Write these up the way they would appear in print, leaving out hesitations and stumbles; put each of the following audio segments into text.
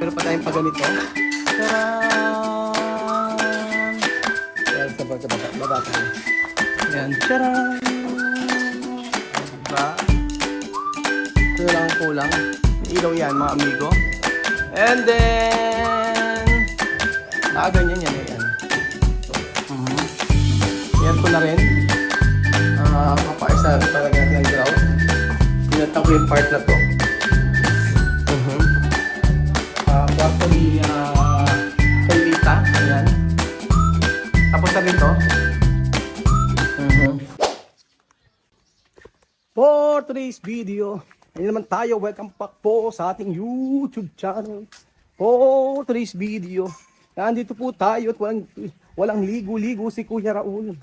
Meron pa tayong paganito. Tcharan! Ayan, sa baba tayo. Ayan, tcharan! Diba? Ito lang ang kulang. Ilaw yan, mga amigo. And then, ganyan yan. Ayan. Yan ko na rin. Papaisa talaga ng ground. Pinatang ko yung part na to. Kwarto ni Kailita. Ayan. Tapos na rin to. For today's video, ayun naman tayo. Welcome back po sa ating YouTube channel. For today's video, nandito po tayo at walang ligo-ligo si Kuya Raul.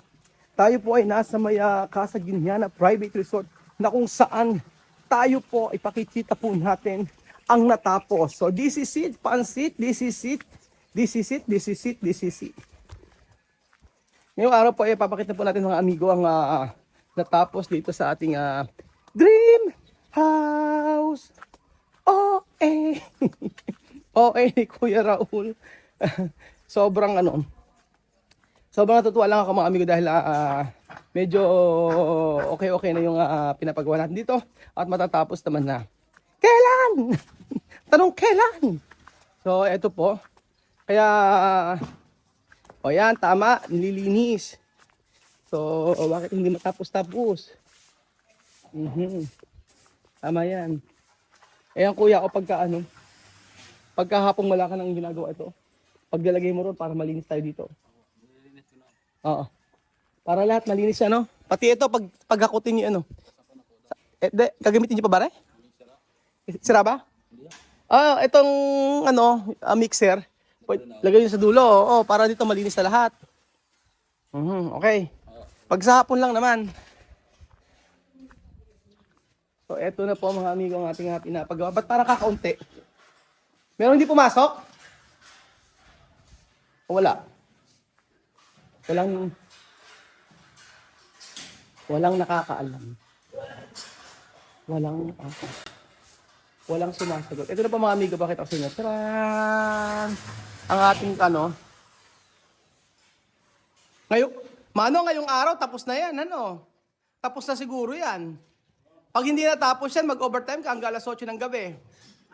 Tayo po ay nasa may Casa Guiniana Private Resort na kung saan tayo po ipakikita po natin ang natapos. So this is it, pansit, this is it. Ngayong araw po ay papakita po natin mga amigo ang natapos dito sa ating dream house. ni Kuya Raul. Sobrang natutuwa lang ako mga amigo dahil medyo okay na yung pinapagawa natin dito at matatapos naman na. Kailan? Tanong kailan? So eto po. Kaya yan tama, nililinis. So bakit hindi matapos-tapos? Tama yan. Ayan kuya ko pagkahapong wala ka nang ginagawa ito. Paglalagay mo ron para malinis tayo dito. Oo. Para lahat malinis siya, no? Pati ito, paghakutin niyo, gagamitin niyo pa ba, re? Sira ba? Itong, mixer. Lagay niyo sa dulo, para dito malinis na lahat. Okay. Pag sa hapon lang naman. So, eto na po mga amigo ang ating pinapagawa. Ba't parang kakaunti? Meron hindi pumasok? O wala? Walang nakakaalam. Walang sumasagot. Ito na po mga amigo, bakit ako sinat? Taran! Ang ating ngayong araw, tapos na yan, Tapos na siguro yan. Pag hindi natapos yan, mag-overtime ka hanggang alas 8 ng gabi.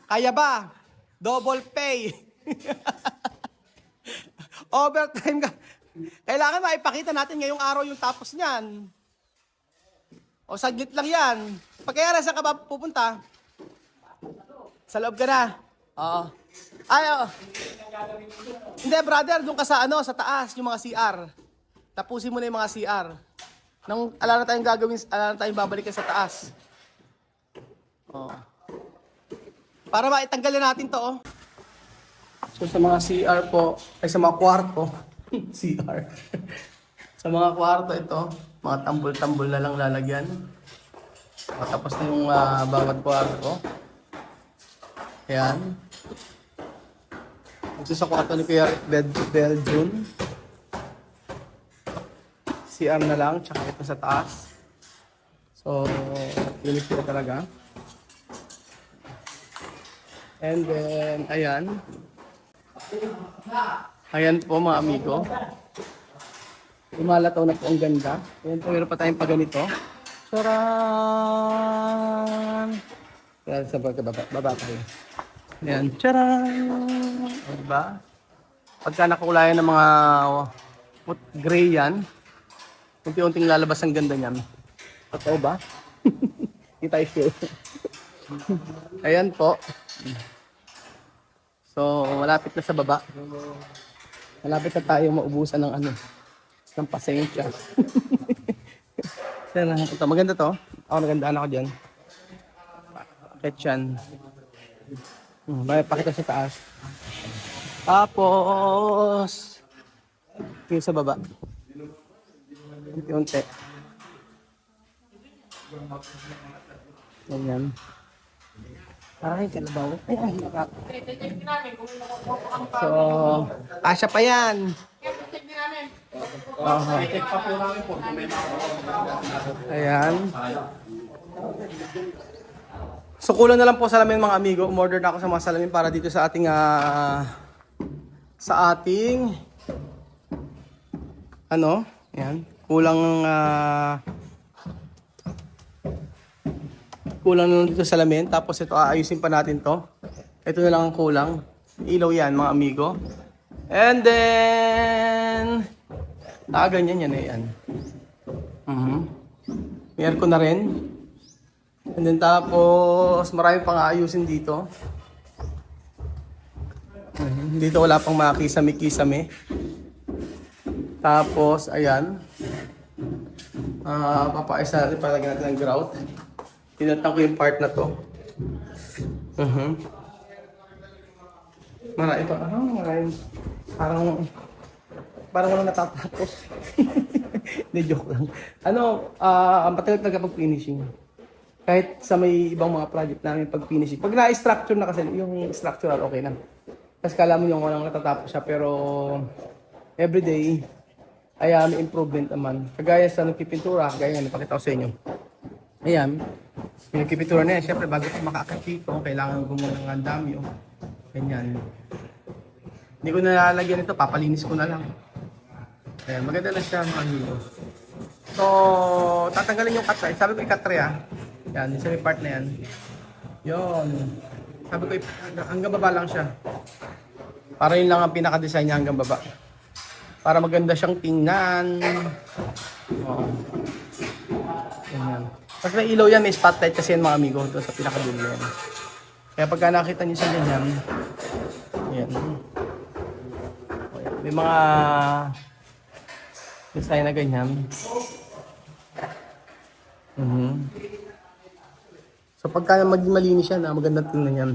Kaya ba? Double pay. Overtime ka. Kailangan maipakita natin ngayong araw yung tapos niyan. O saglit lang yan. Pagkayara, saan ka ba pupunta? Sa loob ka na? Oo. Hindi brother, doon ka sa taas, yung mga CR. Tapusin mo na yung mga CR. Nang ala na tayong gagawin, ala na tayong babalikan sa taas. Para maitanggal na natin to, So sa mga CR po, sa mga kwarto, CR. Sa mga kwarto ito, mga tambol-tambol na lang lalagyan. Tapos na yung bawat kwarto. Ayan. Ito sa kwarto ni Kuya Belgium. CR na lang, tsaka ito sa taas. So, linis ko talaga. And then, ayan. Ayan po mga amigo. Lumalataw na po ang ganda. Ayan po, meron pa tayong paganito. Tcharan! Ayan, sa baba tayo. Ayan, tcharan! Diba? Pagka nakulayan ng mga gray yan, unti-unting lalabas ang ganda niyan. Totoo ba? Kita tayo. Ayan po. So, malapit na sa baba. Malapit na tayo maubusan ng ng pasensya. Ito, maganda to. Ako nagandaan ako dyan. Bakit yan? Pakita sa taas. Tapos, yung sa baba. Unti-unti. Ganyan. Ay, kalabaw. Ay, hirap. So, asya pa yan. Ayan. So kulang na lang po salamin mga amigo. Umorder na ako sa mga salamin para dito sa ating ano, yan. Kulang na lang dito sa salamin. Tapos ito aayusin pa natin to. Ito na lang ang kulang. Ilaw yan mga amigo. And then ganyan yan eh yan. Meron ko na rin. And then tapos marami pang aayusin dito. Dito wala pang mga kisame-kisame. Tapos ayan. Papaisa natin, palagyan natin ng grout. Tinatang ko yung part na to. Marami pa. Marami. Parang walang natatapos. Hindi, joke lang. Matagal talaga pag-finishing. Kahit sa may ibang mga project namin pag-finishing. Pag na-structure na kasi, yung structural okay na. Kasi kala mo yung walang natatapos siya. Pero everyday, ay may improvement naman. Kagaya sa nagpipintura, kagaya nga, napakita ko sa inyo. Ayan, yung nagpipintura na yan. Siyempre, bago ko makakit dito, kailangan gumawa ng andamyo. Ganyan. Hindi ko nalalagyan ito, papalinis ko na lang. Ayan, maganda na siya mga amigo. So, tatanggalin yung katre. Sabi ko i-katre Yan, yung sa may part na yan. Yun. Sabi ko, hanggang baba lang siya. Para yun lang ang pinaka-design niya hanggang baba. Para maganda siyang tingnan. Oo. Ganyan. Pag may ilaw yan, may spotlight kasi yan mga amigo. Doon sa pinaka-dulo yan. Kaya pagka nakita niyo sa ganyan, yan. May mga design na ganyan. So pagka maging malinis yan, magandang tingnan yan.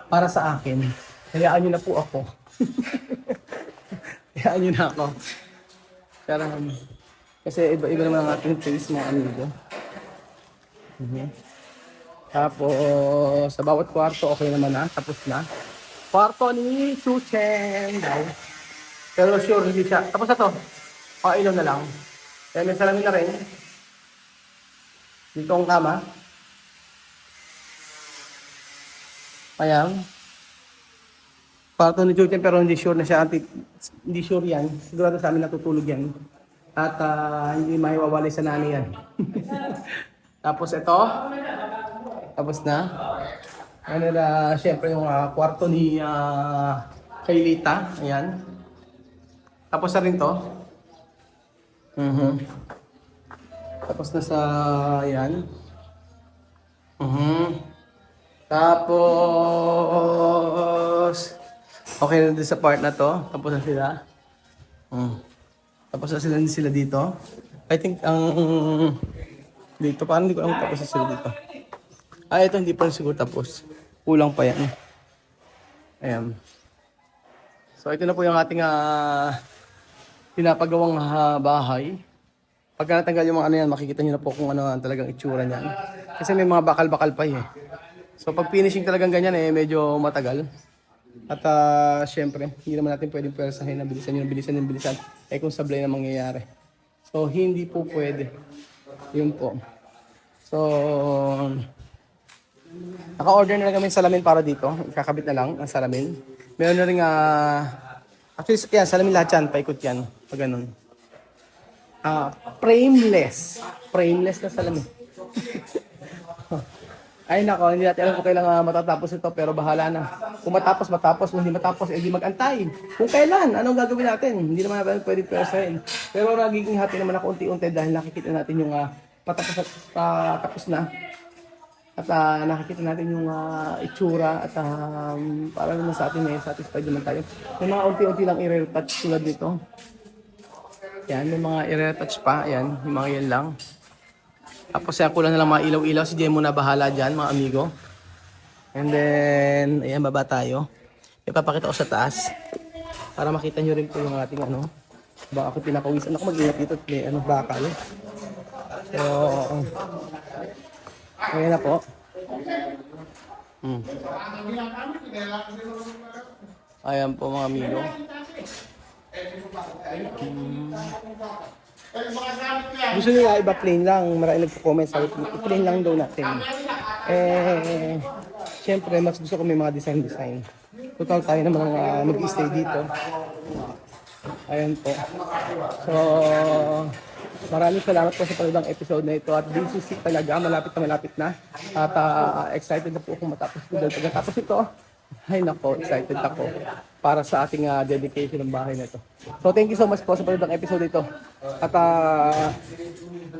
Para sa akin, hayaan nyo na po ako. Hayaan nyo na ako. Kasi iba-iba naman ang ating taste mga amigo. Tapos sa bawat kwarto okay naman na, tapos na. Kwarto ni Suchen. Pero sure hindi siya. Tapos na to. Ilaw na lang. Kaya may salamin na rin. Dito ang kama. Ayan. Kwarto ni Suchen pero hindi sure na siya. Hindi sure yan. Sigurado sa amin natutulog yan. At hindi maiwawalay sa nanay yan. Tapos ito. Tapos na. Siyempre yung kwarto ni Kaylita. Ayan. Tapos na rin to. Tapos na sa ayan. Tapos okay na din sa part na to. Tapos na sila. Tapos na sila dito. I think dito parang hindi ko alam tapos na sila dito. Ito hindi pa rin siguro tapos. Kulang pa yan. Ayan. So ito na po yung ating pinapagawang bahay. Pagka natanggal yung mga ano yan, makikita nyo na po kung ano talagang itsura niyan. Kasi may mga bakal-bakal pa So pag finishing talagang ganyan medyo matagal. At syempre, hindi naman natin pwedeng pwersahin na bilisan. Kung sablay na mangyayari. So hindi po pwede. Yun po. So naka-order na lang kami ng salamin para dito. Ikakabit na lang ang salamin. Meron na rin actually, yan, salamin lahat yan. Paikot yan. Pag ganun. Frameless. Frameless na salamin. Ay nako, hindi natin alam kung kailan matatapos ito. Pero bahala na. Kung matapos. Kung hindi matapos, hindi mag-antay. Kung kailan, anong gagawin natin? Hindi naman natin pwede pwersahin. Pero nagiging happy naman ako unti-unti dahil nakikita natin yung tapos na. At nakikita natin yung itsura at para naman sa atin satisfied naman tayo. May mga unti-unti lang i-retouch tulad dito. Yan, may mga i-retouch pa. Yan, yung mga yan lang. Tapos yan, kulang na lang mga ilaw-ilaw. Si Jemo na bahala dyan, mga amigo. And then, ayan, baba tayo. Ipapakita ko sa taas. Para makita nyo rin po yung ating baka ako pinapawisan ako mag-ingat dito. May bakal. So, ayan na po. Ayan po mga amigo. Gusto nyo iba plain lang. Maraming nagpo-comment sa plain lang daw natin. Eh, syempre, mas gusto ko may mga design. Total tayo naman mag-stay dito. Ayan po. So, maraming salamat po sa panoodang episode na ito. At this is it talaga, malapit na. At excited na po akong matapos ko dahil pagkatapos ito, ay nako, excited ako para sa ating dedication ng bahay na ito. So, thank you so much po sa panoodang episode ito. At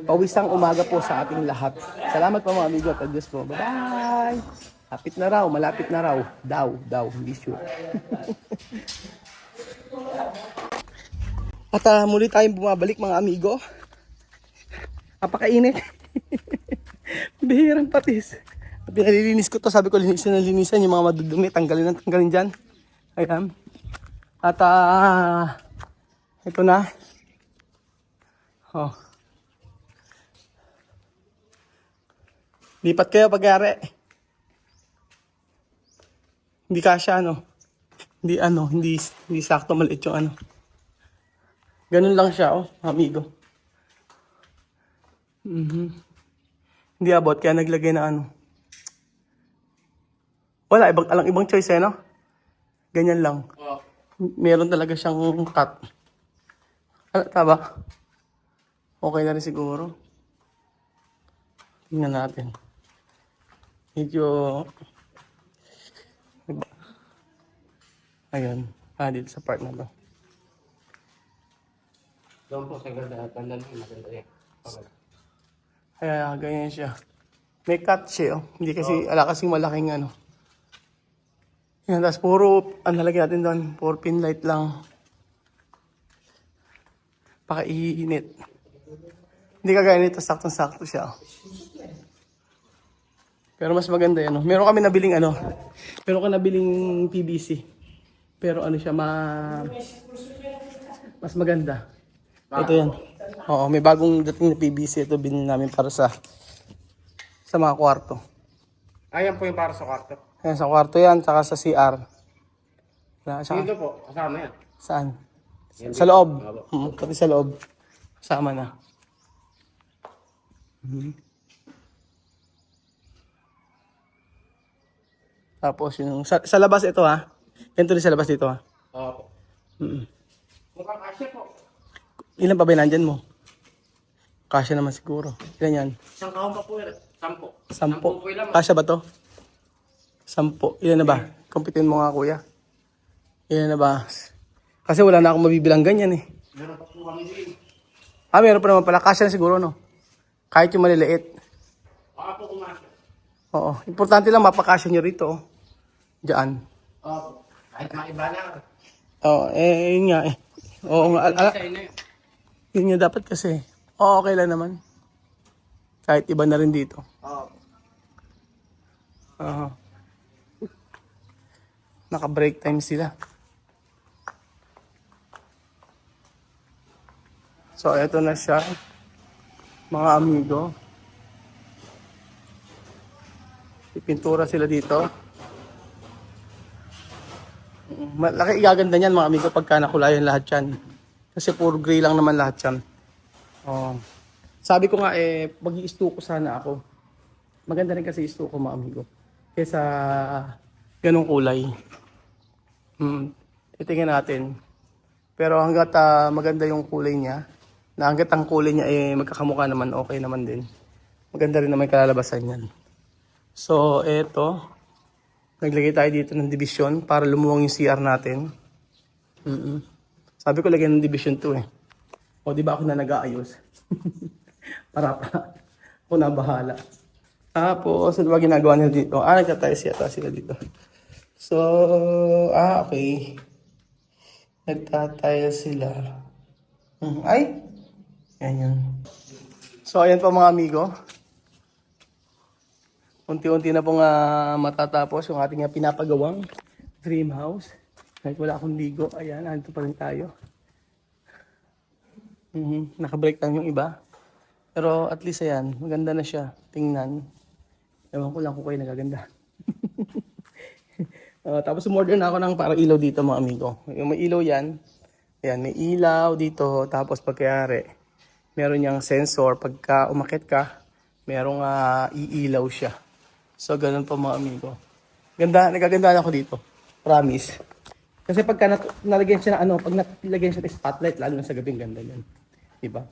pawisang umaga po sa ating lahat. Salamat po mga amigo at Diyos po. Bye-bye! Lapit na raw, malapit na raw. Daw, hindi sure. At muli tayong bumabalik mga amigo. Napakainit. Bihirang patis. At pinalilinis ko to. Sabi ko linisan yung mga madudumi. Tanggalin dyan. Ayan. At ito na. Oh. Lipat kayo pagyari. Hindi kasya Hindi sakto maliit yung Ganun lang siya, amigo. Hindi abot, kaya naglagay na Wala, ibang choice Ganyan lang. Meron talaga siyang cut. Taba? Okay na rin siguro. Tingnan natin. Medyo... Ayun. Dito sa part na to. Doon po sa ganda maganda yan. Kaya ganyan siya. May cut siya, Hindi kasi, ala kasing malaking Yan, tapos puro, nalagyan natin doon, puro pin light lang. Pakaiinit. Hindi kagaya nito, saktong-sakto siya. Pero mas maganda yan. Meron kami nabiling meron ka nabiling PVC. Pero siya, mas maganda. Ito yan. Oo, may bagong dating na PVC. Ito binili namin para sa mga kwarto. Ayan po yung para sa kwarto. Ayan, sa kwarto yan, tsaka sa CR. Dito po, kasama yan. Saan? Sa loob. Pati sa loob. Kasama na. Tapos yung sa labas ito Ganito rin sa labas dito Opo. Mukhang kasya po. Ilan pa ba yung nandyan mo? Kasya naman siguro. Ilan yan? Isang kahon pa po yan. 10. 10. Po lang. Kasya ba to? 10. Ilan na ba? Kumpitin mo nga kuya. Ilan na ba? Kasi wala na akong mabibilang ganyan Meron pa po kami din. Meron pa naman pala. Kasya na siguro Kahit yung maliliit. Baka po kumasya. Oo. Importante lang mapakasya nyo rito. Diyan. Opo. Kahit maiba na. Yun nga Oo nga. Design na yun. Yun nga dapat kasi. Okay lang naman. Kahit iba na rin dito. Opo. Naka-break time sila. So, eto na siya. Mga amigo. Ipintura sila dito. Malaki igaganda niyan mga amigo pagka nakulayan lahat yan. Kasi puro gray lang naman lahat yan. Sabi ko nga mag-i-stuko sana ako. Maganda rin kasi i-stuko mga amigo. Kesa ganong kulay. Titingnan natin. Pero hanggat maganda yung kulay niya, na hanggat ang kulay niya magkakamukha naman, okay naman din. Maganda rin naman yung kalalabasan yan. So, eto. Naglagay tayo dito ng division para lumuwang yung CR natin. Sabi ko lagyan ng division 2 O, di ba ako na nag-aayos? Para pa. Ako na bahala. Tapos, ano ba ginagawa nila dito? Nagtatayos yata sila dito. So, okay. Nagtatayos sila. Ay! Yan. So, ayan po mga amigo. Unti-unti na pong matatapos yung ating pinapagawang dream house. Kahit wala akong ligo, ayan, nandito pa rin tayo. Naka-break lang yung iba. Pero at least ayan, maganda na siya. Tingnan. Ewan ko lang kung kayo nagaganda. Tapos umorder na ako ng parang ilaw dito mga amigo. Yung may ilaw yan. Ayan, may ilaw dito. Tapos pagkayari, meron niyang sensor. Pagka umakit ka, merong iilaw siya. So, ganun po mga amigo. Ganda, nagaganda ako dito. Promise. Kasi pagka nalagyan siya ng ano, pag nalagyan siya ng spotlight, lalo na sa gabing ganda yan. Diba?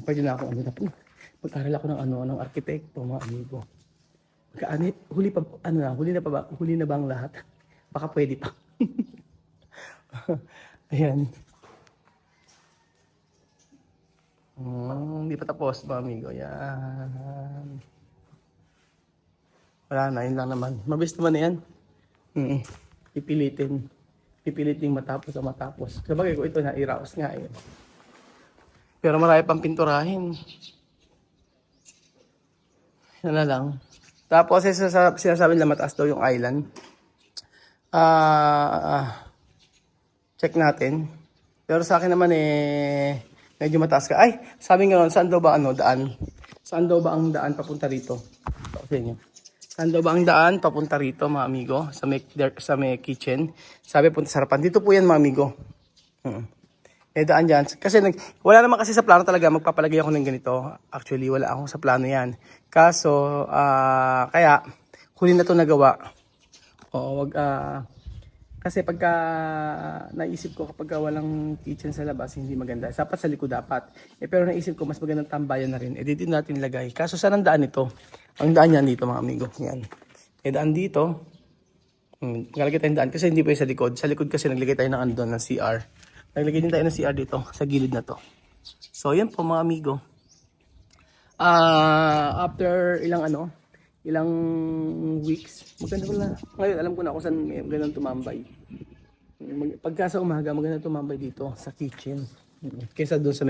Pwede na ako, mag-aral ako ng ng arkitekto, mga amigo. Huli na ba ang lahat? Baka pwede pa. Ayan. Hindi pa tapos ba, amigo? Yan. Wala na, yun lang naman. Mabilis naman na yan. Pipilitin matapos sa matapos. Sabagay ko ito na iraos nga eh. Pero marami pang pinturahin. Yan na lang. Tapos sinasabi nila mataas daw yung island. Check natin. Pero sa akin naman medyo mataas ka. Ay, sabi nga saan daw ba daan? Saan daw ba ang daan papunta rito? Ito sa inyo. Saan daw ba ang daan papunta rito, mga amigo? Sa may kitchen. Sabi punta sa harapan. Dito po yan, mga amigo. Daan dyan. Kasi wala naman kasi sa plano talaga magpapalagay ako ng ganito. Actually, wala akong sa plano yan. Kaso, kaya, huli na to nagawa. Oo, kasi pagka naisip ko kapag walang kitchen sa labas, hindi maganda. Dapat sa likod dapat. Pero naisip ko mas magandang tambayan na rin. Dito natin ilagay. Kaso saan ang daan ito? Ang daan yan dito, mga amigo. Yan. Daan dito. Naglagay tayo ng daan kasi hindi pa yung sa likod. Sa likod kasi naglagay tayo ng andon ng CR. Naglagay din tayo ng CR dito sa gilid na to. So yan po, mga amigo. After ilang weeks. Maganda pala. Ngayon, alam ko na kung saan magandang tumambay. Pagka sa umaga, magandang tumambay dito sa kitchen. Kaysa doon sa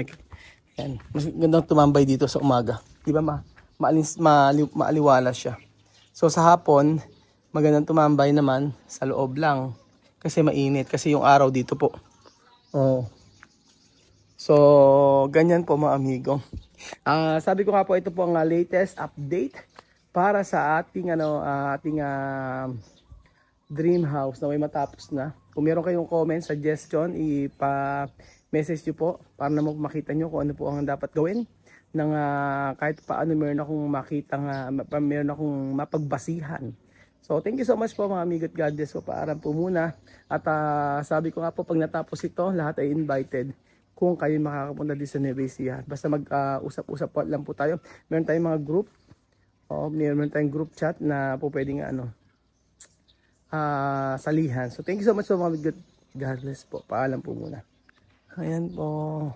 yan. Mas magandang tumambay dito sa umaga. Di ba maaliwalas siya. So sa hapon, magandang tumambay naman sa loob lang. Kasi mainit. Kasi yung araw dito po. Oh. So, ganyan po, mga amigo. Sabi ko nga po, ito po ang latest update para sa ating dream house na may matapos na. Kung meron kayong comment, suggestion, ipa-message nyo po para na makita nyo kung ano po ang dapat gawin ng kahit paano meron akong meron akong mapagbasihan. So thank you so much po, mga amigo, at God bless po. Paaram po muna. At sabi ko nga po, pag natapos ito, lahat ay invited kung kayo makakapunta din sa Nueva Ecija. Basta mag-usap-usap po lang po tayo. Meron tayong mga group. Meron tayong group chat na po pwedeng salihan. So thank you so much po, mga amigo. God bless po. Paalam po muna. Ayan po.